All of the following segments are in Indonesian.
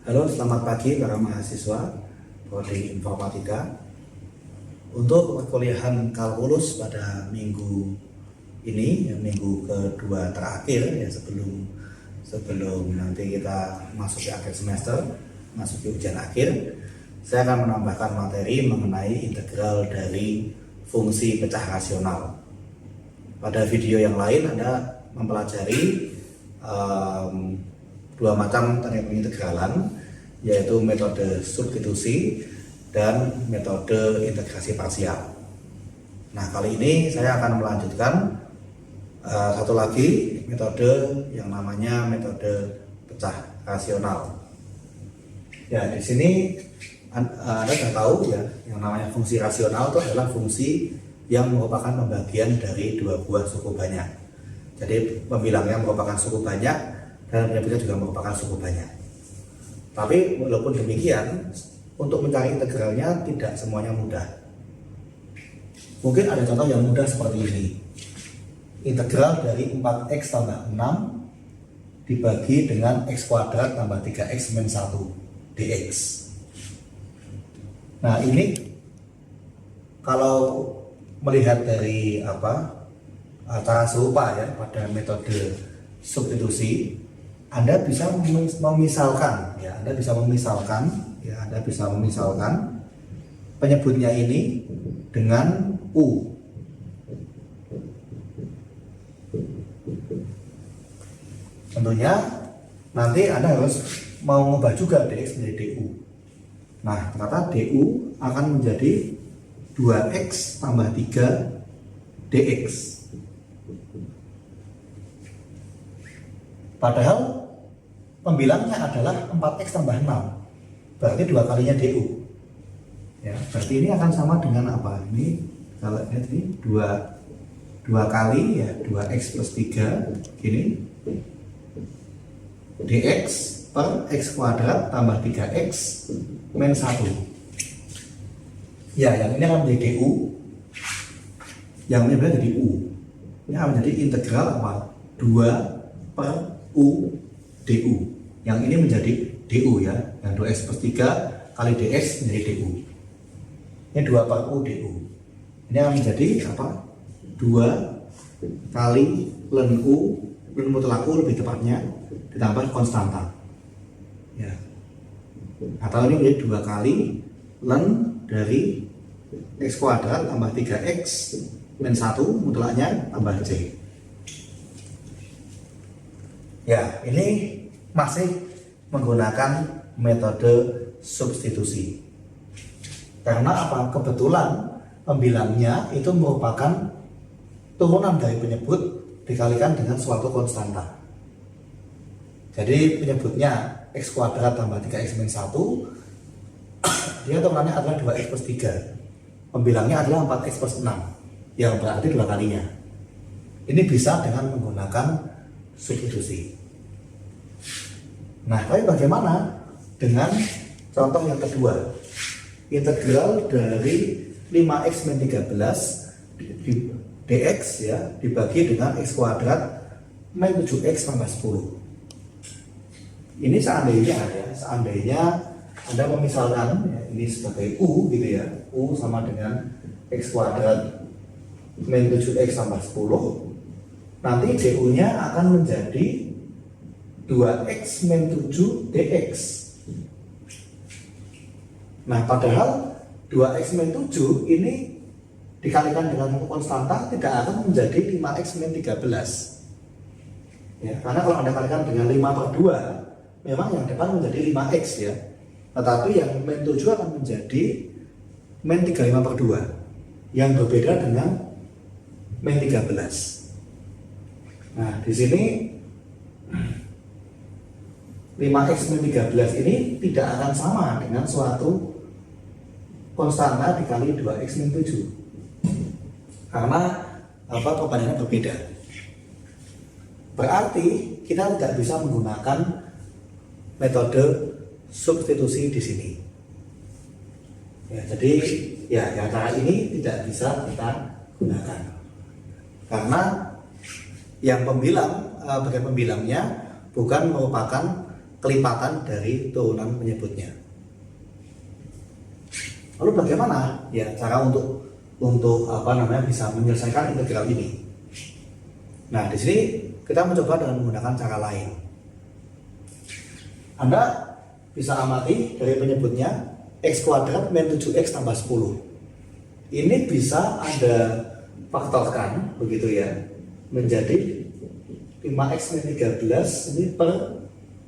Halo, selamat pagi para mahasiswa Prodi Informatika. Untuk perkuliahan kalkulus pada minggu ini, minggu kedua terakhir ya sebelum nanti kita masuk ke akhir semester, masuk ke ujian akhir, saya akan menambahkan materi mengenai integral dari fungsi pecah rasional. Pada video yang lain Anda mempelajari dua macam teknik pengintegralan, yaitu metode substitusi dan metode integrasi parsial. Nah, kali ini saya akan melanjutkan satu lagi metode yang namanya metode pecah rasional. Ya, di sini Anda sudah tahu ya, yang namanya fungsi rasional itu adalah fungsi yang merupakan pembagian dari dua buah suku banyak. Jadi pembilangnya merupakan suku banyak dan penyebutnya juga merupakan suku banyak. Tapi walaupun demikian, untuk mencari integralnya tidak semuanya mudah. Mungkin ada contoh yang mudah seperti ini. Integral dari 4x tambah 6 dibagi dengan x kuadrat tambah 3x min 1 dx. Nah, ini kalau melihat dari cara serupa ya pada metode substitusi, Anda bisa memisalkan penyebutnya ini dengan U. Tentunya nanti Anda harus mau mengubah juga dx menjadi du. Nah, ternyata du akan menjadi 2x tambah 3 dx. Padahal pembilangnya adalah 4x tambah 6, berarti 2 kalinya du. Ya, berarti ini akan sama dengan apa? Ini kalau lihat ini 2 kali ya 2x plus 3 gini dx per x kuadrat tambah 3x min 1. Ya, yang ini akan menjadi du, yang ini berarti jadi u. Ini akan menjadi integral apa? 2 per u du. Yang ini menjadi du ya, yang 2x plus 3 kali dx menjadi du. Ini 2 per u du. Ini akan menjadi apa? 2 kali ln u, ln mutlak u lebih tepatnya, ditambah konstanta. Ya. Atau ini menjadi 2 kali ln dari x kuadrat tambah 3x min 1 mutlaknya tambah c. Ya, ini masih menggunakan metode substitusi. Karena apa? Kebetulan pembilangnya itu merupakan turunan dari penyebut dikalikan dengan suatu konstanta. Jadi penyebutnya x kuadrat tambah 3x min 1, dia turunannya adalah 2x plus 3. Pembilangnya adalah 4x plus 6, yang berarti 2 kalinya. Ini bisa dengan menggunakan substitusi. Nah, tapi bagaimana dengan contoh yang kedua? Integral dari 5x min 13 dx ya dibagi dengan x kuadrat min 7x tambah 10. Ini seandainya Anda memisalkan ya, ini sebagai u gitu ya, u sama dengan x kuadrat min 7x tambah 10, nanti du nya akan menjadi 2x min 7 dx. Nah, padahal 2x min 7 ini dikalikan dengan konstanta tidak akan menjadi 5x min 13 ya, karena kalau Anda kalikan dengan 5 per 2 memang yang depan menjadi 5x ya, tetapi yang min 7 akan menjadi min 35 per 2 yang berbeda dengan min 13. Nah, di sini 5x min 13 ini tidak akan sama dengan suatu konstanta dikali 2x min 7 karena perbandingannya berbeda. Berarti kita tidak bisa menggunakan metode substitusi di sini. Ya, jadi ya yang cara ini tidak bisa kita gunakan karena yang bagian pembilangnya bukan merupakan kelipatan dari turunan penyebutnya. Lalu bagaimana ya cara untuk bisa menyelesaikan integral ini? Nah, di sini kita mencoba dengan menggunakan cara lain. Anda bisa amati dari penyebutnya x kuadrat min 7x tambah 10. Ini bisa Anda faktorkan begitu ya, menjadi 5x min 13 ini per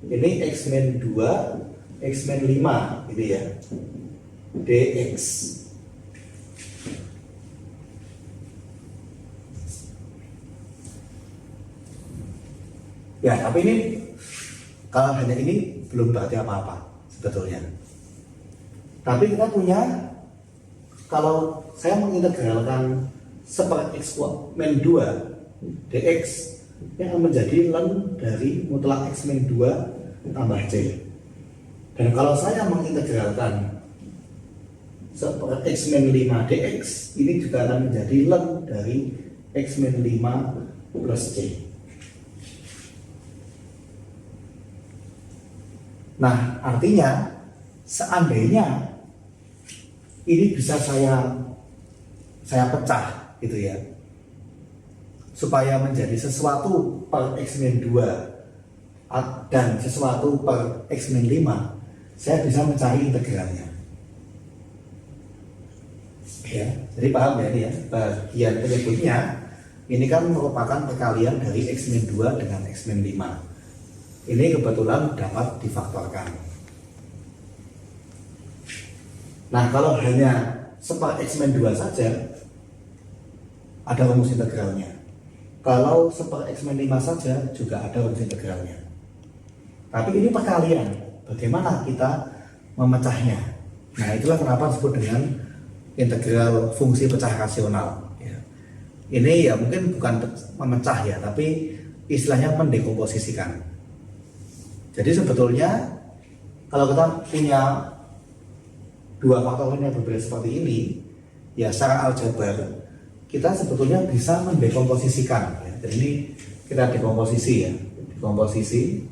ini x min 2 x min 5 gitu ya, dx. Ya, tapi ini kalau hanya ini belum berarti apa-apa sebetulnya. Tapi kita punya, kalau saya mengintegralkan seper x min 2 dx, ini akan menjadi ln dari mutlak x min 2 tambah c. Dan kalau saya mengintegralkan seper x min 5 dx, ini juga akan menjadi ln dari x min 5 plus c. Nah, artinya seandainya ini bisa saya pecah gitu ya, supaya menjadi sesuatu per x min 2 dan sesuatu per x min 5, saya bisa mencari integralnya. Ya, jadi paham ya ini ya, bagian penyebutnya ini kan merupakan perkalian dari x min 2 dengan x min 5. Ini kebetulan dapat difaktorkan. Nah, kalau hanya seper x min 2 saja, ada rumus integralnya. Kalau seper x min 5 saja, juga ada rumus integralnya. Tapi ini perkalian, bagaimana kita memecahnya? Nah, itulah kenapa disebut dengan integral fungsi pecah rasional ya. Ini ya mungkin bukan memecah ya, tapi istilahnya mendekomposisikan. Jadi sebetulnya kalau kita punya dua faktor yang berbeda seperti ini, ya secara aljabar kita sebetulnya bisa mendekomposisikan ya. Jadi ini kita dekomposisi ya, dekomposisi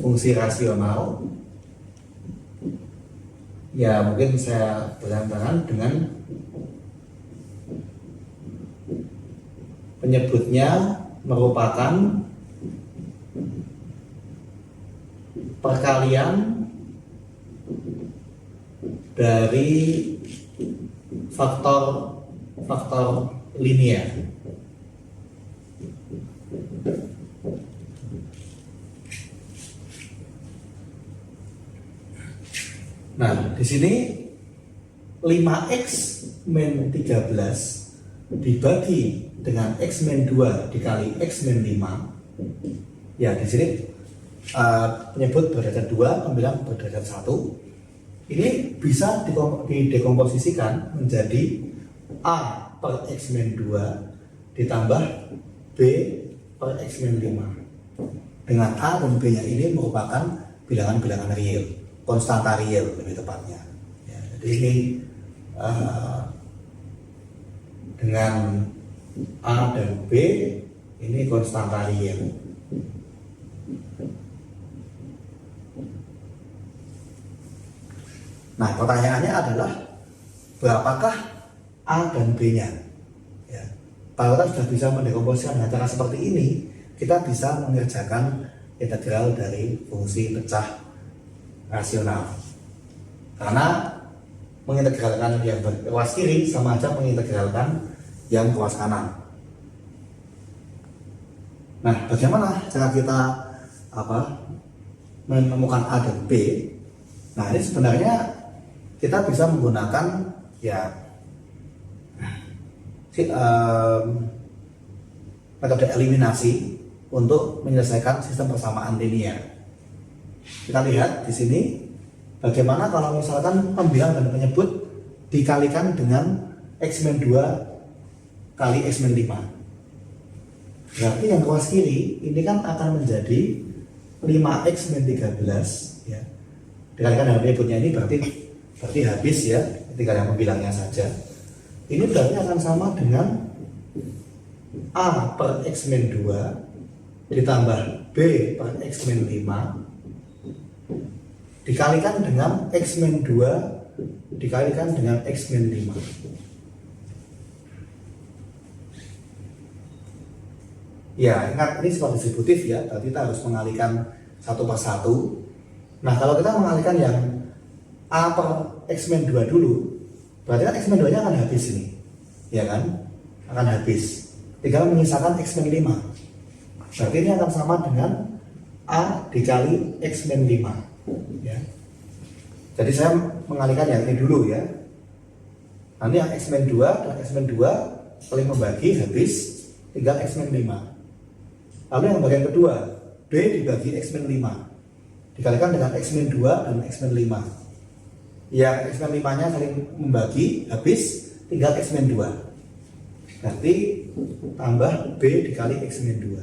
fungsi rasional. Ya mungkin saya bertentangan dengan penyebutnya merupakan perkalian dari faktor linear. Nah, di sini 5x min 13 dibagi dengan x min 2 dikali x min 5. Ya, di sini penyebut berderajat 2, pembilang berderajat 1. Ini bisa didekomposisikan menjadi A per x min 2 ditambah B per x min 5. Dengan A dan B nya ini merupakan bilangan-bilangan real, konstanta real lebih tepatnya ya, jadi ini dengan A dan B ini konstanta real. Nah, pertanyaannya adalah berapakah A dan B nya ya. Kalau kita sudah bisa mendekomposisikan dengan cara seperti ini, kita bisa mengerjakan integral dari fungsi pecah rasional. Karena mengintegralkan yang berkuas kiri sama aja mengintegralkan yang kuas kanan. Nah, bagaimana cara kita menemukan A dan B? Nah, ini sebenarnya kita bisa menggunakan ya metode eliminasi untuk menyelesaikan sistem persamaan linear. Kita lihat di sini bagaimana kalau misalkan pembilang dan penyebut dikalikan dengan x min 2 kali x min 5. Berarti yang kuas kiri ini kan akan menjadi 5x min 13 ya. Dikalikan dengan penyebutnya ini berarti habis ya, tinggal yang pembilangnya saja. Ini berarti akan sama dengan A per x min 2 ditambah B per X min 5 dikalikan dengan X min 2 dikalikan dengan X min 5. Ya, ingat ini sifat distributif ya, berarti kita harus mengalihkan satu per satu. Nah, kalau kita mengalihkan yang A per X min 2 dulu, berarti kan X min 2 nya akan habis ini, ya kan? Akan habis. Tinggal menyisakan X min 5. Berarti ini akan sama dengan A dikali X min 5, ya. Jadi saya mengalihkan yang ini dulu ya. Nanti yang X min 2 dan X min 2 saling membagi, habis, tinggal X min 5. Lalu yang bagian kedua, B dibagi X min 5 dikalikan dengan X min 2 dan X min 5. Yang X min 5 nya saling membagi, habis, tinggal X min 2. Berarti tambah B dikali X min 2.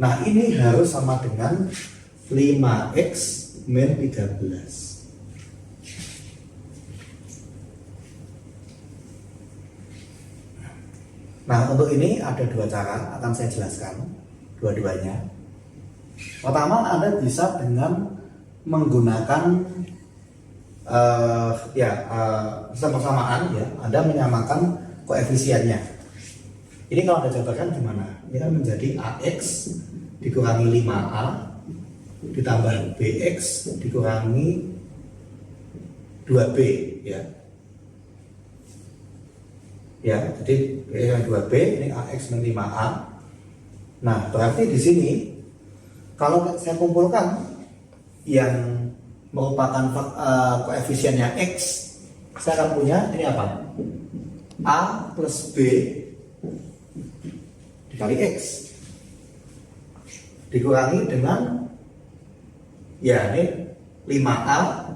Nah, ini harus sama dengan 5X min 13. Nah, untuk ini ada dua cara, akan saya jelaskan dua-duanya. Pertama, Anda bisa dengan menggunakan sistem persamaan ya, Anda menyamakan koefisiennya. Ini kalau Anda jabarkan gimana? Ini kan menjadi AX dikurangi 5A ditambah BX dikurangi 2B ya. Ya, jadi B yang 2B ini AX min 5A. Nah, berarti di sini kalau saya kumpulkan yang merupakan koefisiennya X, saya akan punya ini apa? A plus B dikali X dikurangi dengan ya ini 5A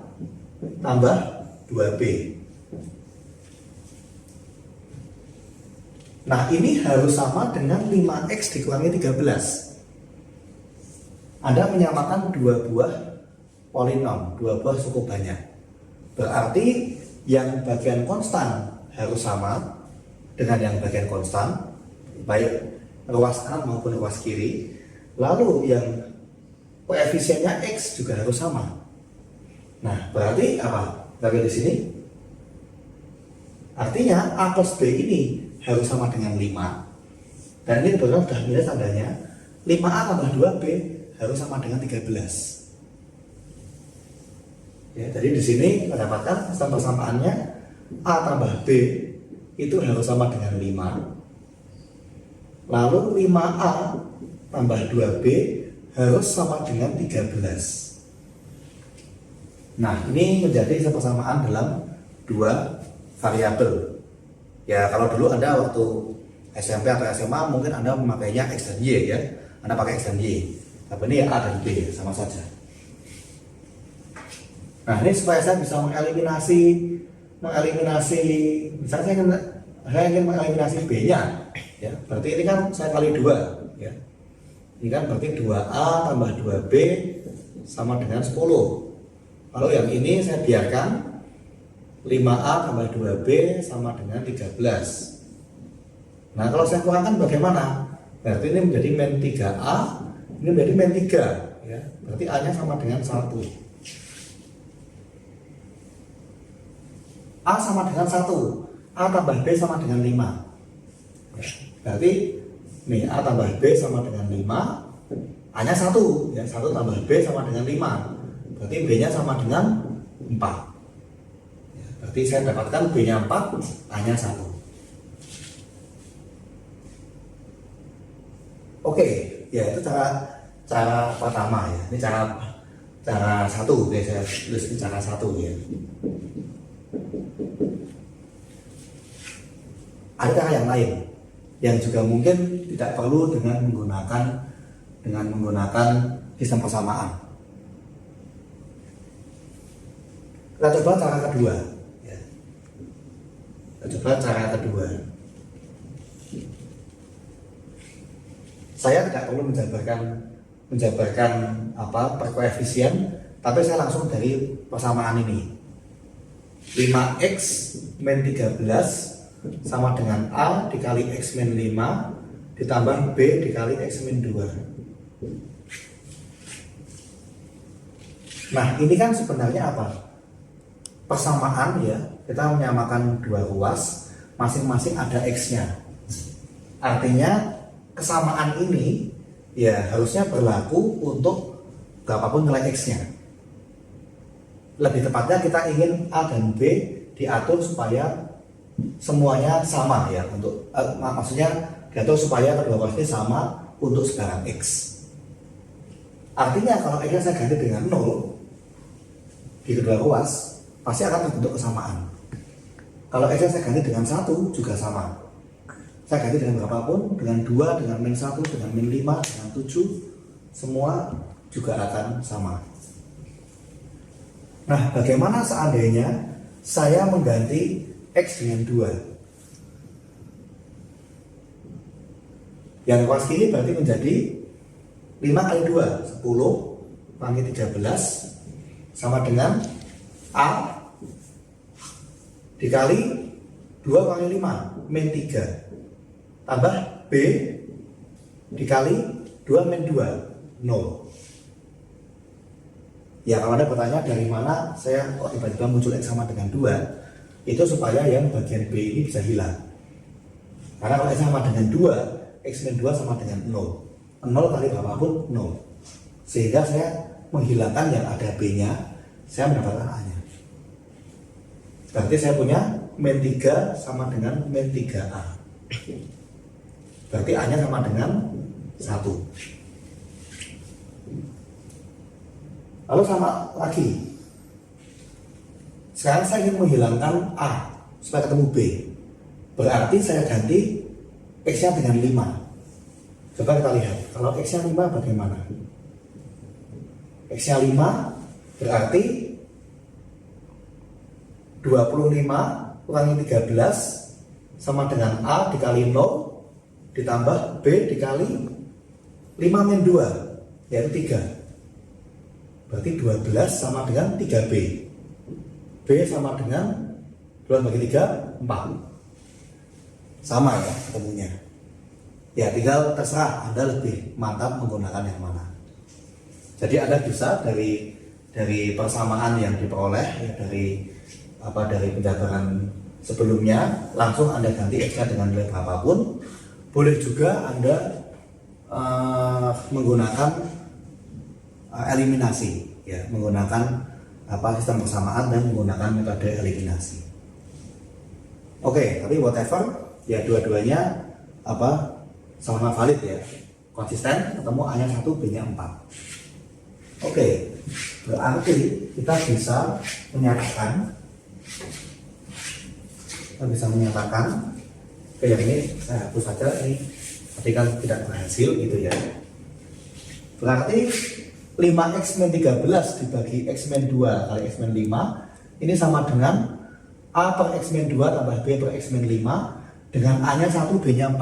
tambah 2B. Nah, ini harus sama dengan 5X dikurangi 13. Anda menyamakan dua buah polinom, dua buah cukup banyak. Berarti yang bagian konstan harus sama dengan yang bagian konstan, baik ruas kanan maupun ruas kiri. Lalu yang koefisiennya X juga harus sama. Nah, berarti apa? Bagi di sini artinya A plus B ini harus sama dengan 5. Dan ini kebetulan sudah minus tandanya. 5A tambah 2B harus sama dengan 13. Ya, jadi di sini kita dapatkan sistem persamaannya A tambah B itu harus sama dengan 5. Lalu 5A tambah 2B harus sama dengan 13. Nah, ini menjadi sistem persamaan dalam dua variabel. Ya, kalau dulu Anda waktu SMP atau SMA mungkin Anda memakainya X dan Y ya. Anda pakai X dan Y. Tapi ini A dan B sama saja. Nah, ini supaya saya bisa mengeliminasi misalnya saya ingin mengeliminasi B-nya ya. Berarti ini kan saya kali 2 ya. Ini kan berarti 2A tambah 2B sama dengan 10. Kalau yang ini saya biarkan 5A tambah 2B sama dengan 13. Nah, kalau saya kurangkan bagaimana? Berarti ini menjadi min 3A, ini menjadi min 3 ya. Berarti A nya sama dengan 1. A sama dengan 1, A tambah B sama dengan 5 ya. Berarti nih A tambah B sama dengan 5, A nya 1 ya. 1 tambah B sama dengan 5. Berarti B nya sama dengan 4. Berarti saya dapatkan B-nya 4, A-nya 1. Oke, ya itu cara pertama ya. Ini cara satu, ya saya tulis ini cara satu ya. Ada cara yang lain yang juga mungkin tidak perlu dengan menggunakan sistem persamaan. Kita coba cara kedua. Kita coba cara kedua. Saya tidak perlu menjabarkan per koefisien, tapi saya langsung dari persamaan ini. 5X min 13 sama dengan A dikali X min 5 ditambah B dikali X min 2. Nah, ini kan sebenarnya apa? Persamaan ya, kita menyamakan dua ruas, masing-masing ada X-nya. Artinya kesamaan ini ya harusnya berlaku untuk berapapun nilai X-nya. Lebih tepatnya kita ingin A dan B diatur supaya semuanya sama ya, untuk maksudnya diatur supaya kedua ruas ini sama untuk sekarang X. Artinya kalau X-nya saya ganti dengan 0 di kedua ruas, pasti akan terbentuk kesamaan. Kalau X-nya saya ganti dengan 1 juga sama. Saya ganti dengan berapapun, dengan 2, dengan min 1, dengan min 5, dengan 7, semua juga akan sama. Nah, bagaimana seandainya saya mengganti X dengan 2? Yang ruas kiri berarti menjadi 5 kali 2, 10 kurangi 13 sama dengan A dikali 2 kurangi 5, min 3 tambah B dikali 2 min 2, 0. Ya, kalau Anda bertanya dari mana saya kok tiba-tiba muncul X sama dengan 2, itu supaya yang bagian B ini bisa hilang. Karena kalau X sama dengan 2, X min 2 sama dengan 0. 0 kali berapapun 0. Sehingga saya menghilangkan yang ada B-nya, saya mendapatkan A-nya. Berarti saya punya min 3 sama dengan min 3A. Berarti A-nya sama dengan 1. Lalu sama lagi. Sekarang saya ingin menghilangkan A supaya ketemu B. Berarti saya ganti X-nya dengan 5. Coba kita lihat. Kalau X-nya 5 bagaimana? X-nya 5 berarti 25 kurangi 13 sama dengan A dikali 0 ditambah B dikali 5 min 2, yaitu 3. Berarti 12 sama dengan 3B. B sama dengan 2 bagi 3, 4. Sama ya ketemunya. Ya tinggal terserah Anda lebih mantap menggunakan yang mana. Jadi Anda bisa dari persamaan yang diperoleh ya, dari penjabaran sebelumnya langsung Anda ganti X-nya dengan nilai berapapun. Boleh juga Anda menggunakan eliminasi ya, menggunakan sistem persamaan dan menggunakan metode eliminasi. Oke, tapi whatever ya, dua-duanya sama valid ya, konsisten, ketemu A-nya 1, B-nya 4. Oke, berarti kita bisa menyatakan oke, yang ini saya hapus saja, ini tadi kan tidak berhasil gitu ya. Berarti 5x min 13 dibagi x min 2 kali x min 5 ini sama dengan A per x min 2 tambah B per x min 5 dengan A nya 1, B nya 4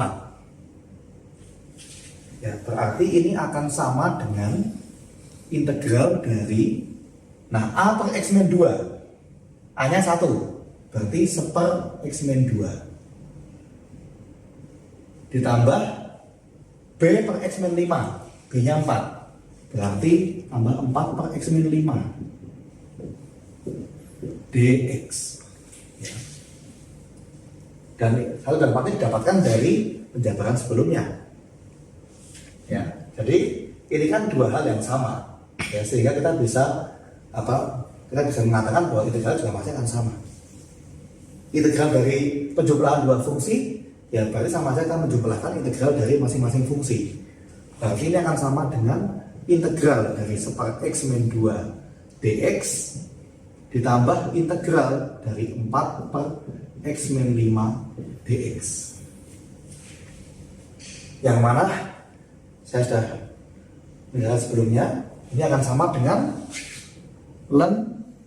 ya, berarti ini akan sama dengan integral dari A per x min 2, A nya 1 berarti seper x min 2 ditambah B per x min 5, B nya 4 berarti tambah 4 per x min 5 dx ya. Dan hal dapat didapatkan dari penjabaran sebelumnya ya. Jadi ini kan dua hal yang sama ya, sehingga kita bisa mengatakan bahwa integral juga pasti akan sama. Integral dari penjumlahan dua fungsi ya berarti sama saja kita menjumlahkan integral dari masing-masing fungsi. Berarti ini akan sama dengan integral dari seper x min 2 dx ditambah integral dari 4 per x min 5 dx. Yang mana saya sudah menjelaskan sebelumnya, ini akan sama dengan ln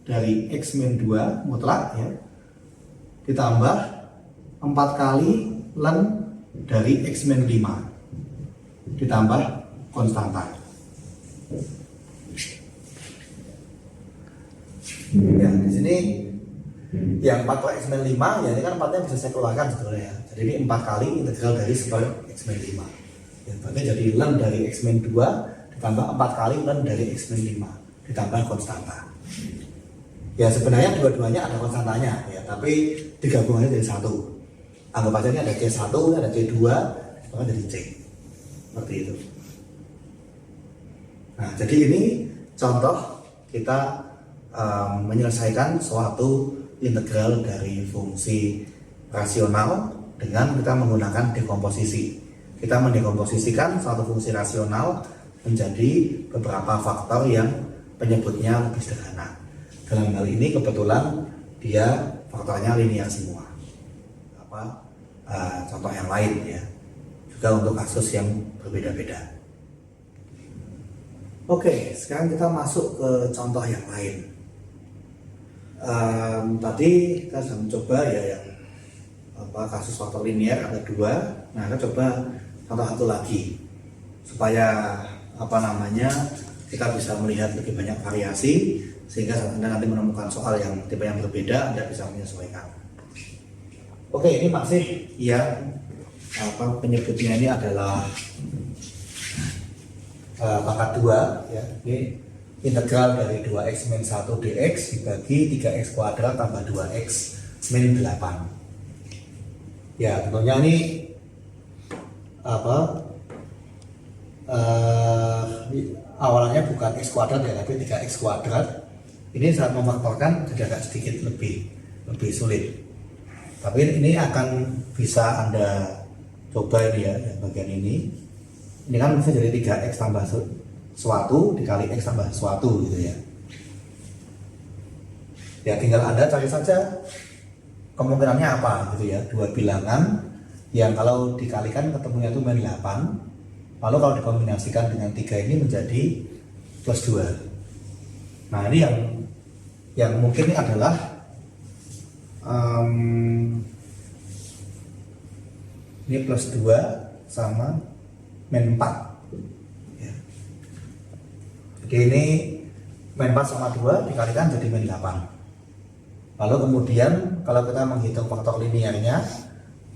dari x min 2 mutlak ya ditambah 4 kali ln dari x min 5 ditambah konstanta. Ya, di sini yang 4 per x min 5 ya, ini kan 4-nya bisa saya keluarkan sebetulnya ya. Jadi ini 4 kali integral dari seper x min 5. Ya, berarti jadi ln dari x min 2 tambah 4 kali ln dari X-5 ditambah konstanta. Ya sebenarnya dua-duanya ada konstantanya ya, tapi digabungannya jadi satu. Anggap aja ini ada C1, ada C2, maka jadi C. Seperti itu. Nah, jadi ini contoh kita menyelesaikan suatu integral dari fungsi rasional dengan kita menggunakan dekomposisi. Kita mendekomposisikan suatu fungsi rasional menjadi beberapa faktor yang penyebutnya lebih sederhana. Dalam hal ini kebetulan dia faktornya linear semua. Contoh yang lain ya, juga untuk kasus yang berbeda-beda. Oke, sekarang kita masuk ke contoh yang lain. Tadi kita sudah mencoba ya yang kasus faktor linear ada 2. Nah, kita coba contoh satu lagi supaya kita bisa melihat lebih banyak variasi, sehingga Anda nanti menemukan soal yang tipe yang berbeda, Anda bisa menyesuaikan. Oke, ini masih yang penyebutnya ini adalah pangkat 2 ya. Ini integral dari 2x min 1 dx dibagi 3x kuadrat tambah 2x min 8. Ya, tentunya ini awalannya bukan x kuadrat ya, tapi 3x kuadrat. Ini saat memfaktorkan jadi agak sedikit lebih sulit. Tapi ini akan bisa Anda coba ini ya, bagian ini. Ini kan bisa jadi 3x tambah suatu dikali x tambah suatu gitu ya. Ya tinggal Anda cari saja kemungkinannya apa gitu ya. Dua bilangan yang kalau dikalikan ketemunya itu min 8. Lalu kalau dikombinasikan dengan 3 ini menjadi plus 2. Nah ini yang mungkin ini adalah ini plus 2 sama min 4 ya. Jadi ini min 4 sama 2 dikalikan jadi min 8. Lalu kemudian kalau kita menghitung faktor linearnya,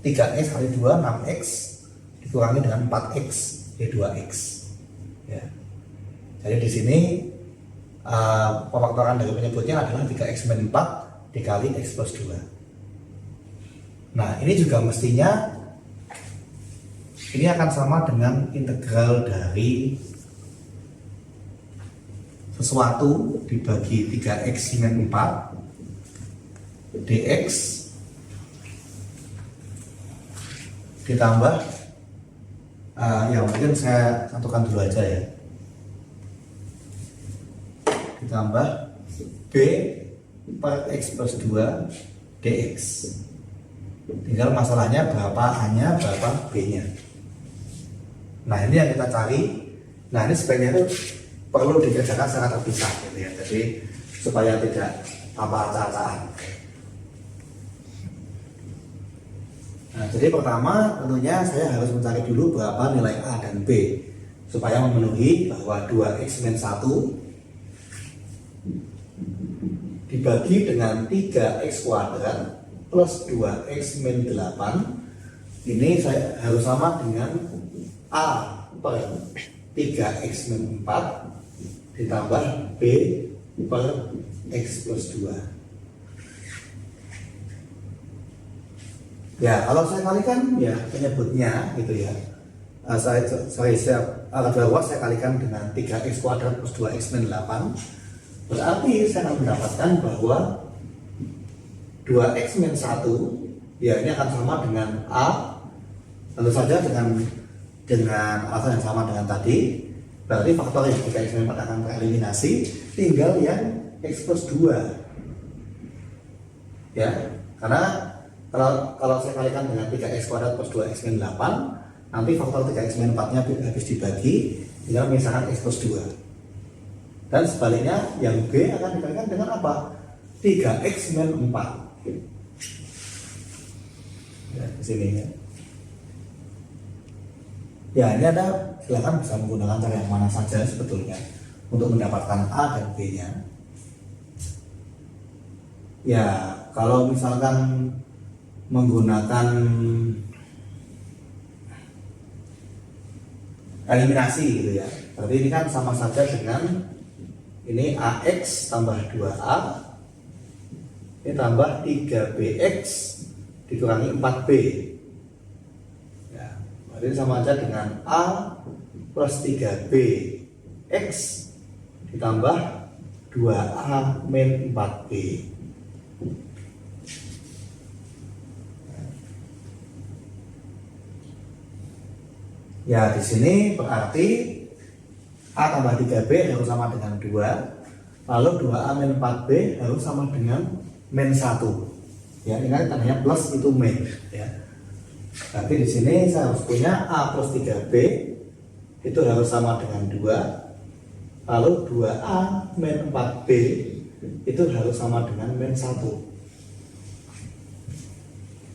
3x kali 2 6x dikurangi dengan 4x jadi 2x ya. Jadi di sini pemfaktoran dari penyebutnya adalah 3x min 4 dikali x plus 2. Nah ini juga mestinya ini akan sama dengan integral dari sesuatu dibagi 3x min 4 dx ditambah ya mungkin saya satukan dulu aja ya, ditambah b per x plus 2 dx. Tinggal masalahnya berapa a-nya, berapa b-nya. Nah ini yang kita cari. Nah ini sebaiknya itu perlu dikerjakan secara terpisah gitu ya, jadi supaya tidak acak-acakan. Nah jadi pertama tentunya saya harus mencari dulu berapa nilai a dan b supaya memenuhi bahwa 2x min 1 dibagi dengan 3x kuadrat plus 2x min 8 ini saya harus sama dengan a per 3x min 4 ditambah b per x plus 2. Ya kalau saya kalikan ya penyebutnya gitu ya, saya kalikan dengan 3x kuadrat plus 2x min 8, berarti saya akan mendapatkan bahwa 2x min 1 ya ini akan sama dengan a, tentu saja dengan alfa yang sama dengan tadi, berarti faktor yang 3x min 4 akan tereliminasi, tinggal yang x plus 2 ya, karena kalau saya kalikan dengan 3x kuadrat plus 2x min 8, nanti faktor 3x min 4 nya habis dibagi, tinggal misalkan x plus 2. Dan sebaliknya yang b akan dikalikan dengan apa? 3x min 4 ya, di sini ya. Ya ini ada, silakan bisa menggunakan cara yang mana saja sebetulnya untuk mendapatkan a dan b nya. Ya kalau misalkan menggunakan eliminasi gitu ya, Berarti ini kan sama saja dengan ini AX tambah 2A ini tambah 3BX dikurangi 4B. Ya, berarti sama saja dengan A plus 3BX ditambah 2A min 4B. Ya, di sini berarti A tambah 3B harus sama dengan 2, lalu 2A min 4B harus sama dengan min 1. Ya, ingat tandanya plus itu min. Ya. Berarti di sini saya harus punya A plus 3B itu harus sama dengan 2, lalu 2A min 4B itu harus sama dengan min 1.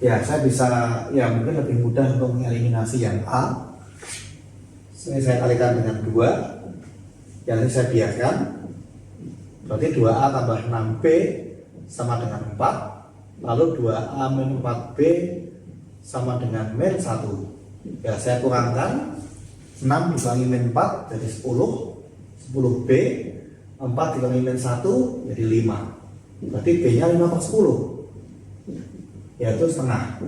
Ya, saya bisa, ya mungkin lebih mudah untuk mengeliminasi yang A. Ini saya kalikan dengan 2. Yang ini saya biarkan, berarti 2A tambah 6B sama dengan 4, lalu 2A min 4B sama dengan min 1. Ya, saya kurangkan 6 dikurangi min 4 jadi 10, 10B, 4 dikurangi min 1 jadi 5. Berarti B nya 5/10, yaitu setengah.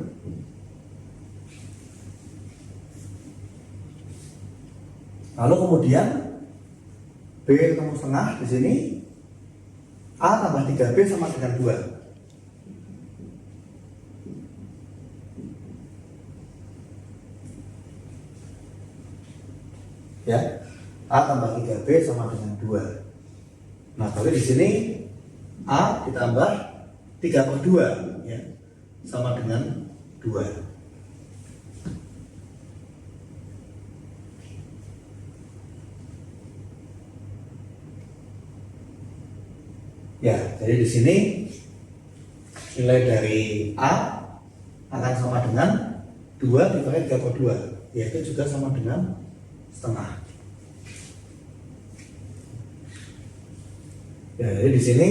Lalu kemudian B ketemu setengah di sini, A tambah 3B sama dengan 2. Ya, A tambah 3B sama dengan 2. Nah, berarti di sini A ditambah 3/2 ya, sama dengan 2. Ya, jadi di sini nilai dari A akan sama dengan 2 dikali 3/2, yaitu juga sama dengan setengah. Ya, jadi di sini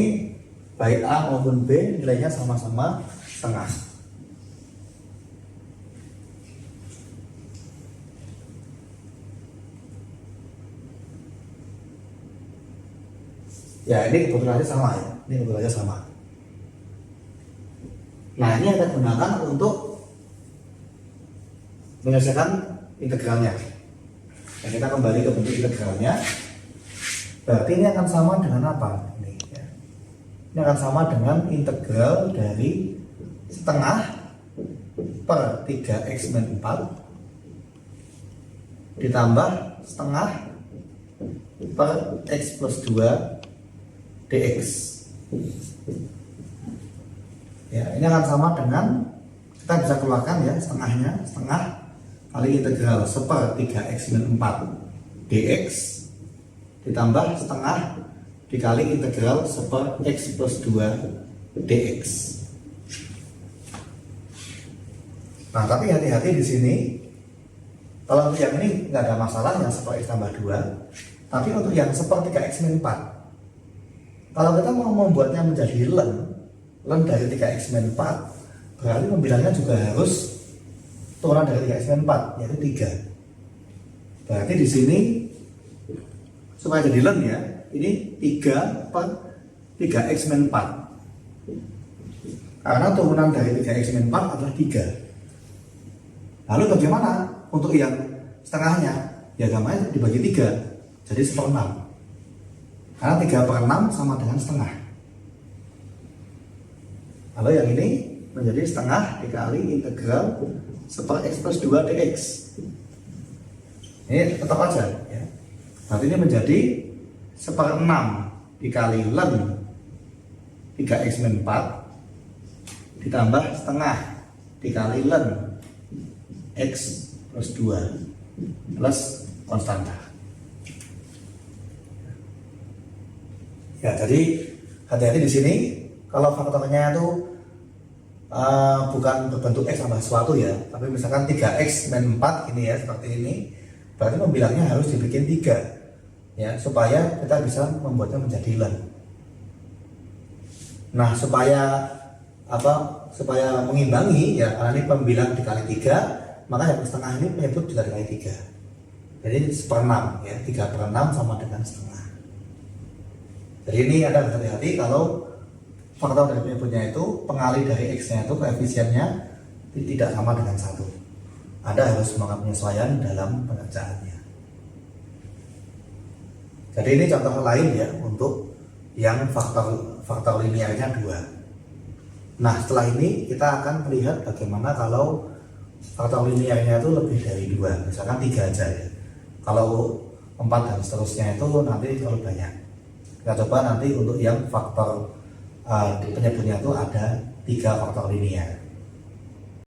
baik A maupun B nilainya sama-sama setengah. Ya, ini kebetulannya sama ya. Ini kebetulannya sama. Nah, ini kita gunakan untuk menyelesaikan integralnya. Nah, kita kembali ke bentuk integralnya. Berarti ini akan sama dengan apa? Ini akan sama dengan integral dari setengah per 3x min 4 ditambah setengah per x plus 2 dx. Ya, ini akan sama dengan, kita bisa keluarkan ya, setengahnya, setengah kali integral seper 3x min 4 dx ditambah setengah dikali integral seper x plus 2 dx. Nah, tapi hati-hati di sini. Kalau untuk yang ini nggak ada masalah, yang seper x tambah 2. Tapi untuk yang seper 3x min 4, kalau kita mau membuatnya menjadi ln dari 3x min 4, berarti pembilangnya juga harus turunan dari 3x min 4, yaitu 3. Berarti di sini supaya jadi ln ya, ini 3 per 3x min 4. Karena turunan dari 3x min 4 adalah 3. Lalu bagaimana untuk yang setengahnya? Ya gampangnya dibagi 3, jadi 1/6. Karena 3/6 sama dengan setengah. Lalu yang ini menjadi setengah dikali integral seper x plus 2 dx. Ini tetap aja ya. Berarti ini menjadi 1/6 dikali ln 3x min 4 ditambah setengah dikali ln x plus 2 plus konstanta. Ya, jadi hati-hati di sini kalau faktornya itu bukan berbentuk x tambah sesuatu ya, tapi misalkan 3x min 4 ini ya, seperti ini, berarti pembilangnya harus dibikin 3 ya, supaya kita bisa membuatnya menjadi ln. Nah, supaya supaya mengimbangi ya, karena ini pembilang dikali 3, maka yang setengah ini menyebut juga dikali 3. Jadi 1/6 ya, 3/6 sama dengan setengah. Jadi ini Anda harus hati-hati kalau faktor dari penyebutnya itu pengali dari X-nya itu koefisiennya tidak sama dengan 1. Anda harus melakukan penyesuaian dalam pengerjaannya. Jadi ini contoh lain ya untuk yang faktor linearnya 2. Nah setelah ini kita akan melihat bagaimana kalau faktor linearnya itu lebih dari 2, misalkan 3 aja ya. Kalau 4 dan seterusnya itu nanti terlalu banyak. Kita coba nanti untuk yang faktor penyebutnya itu ada 3 faktor linear.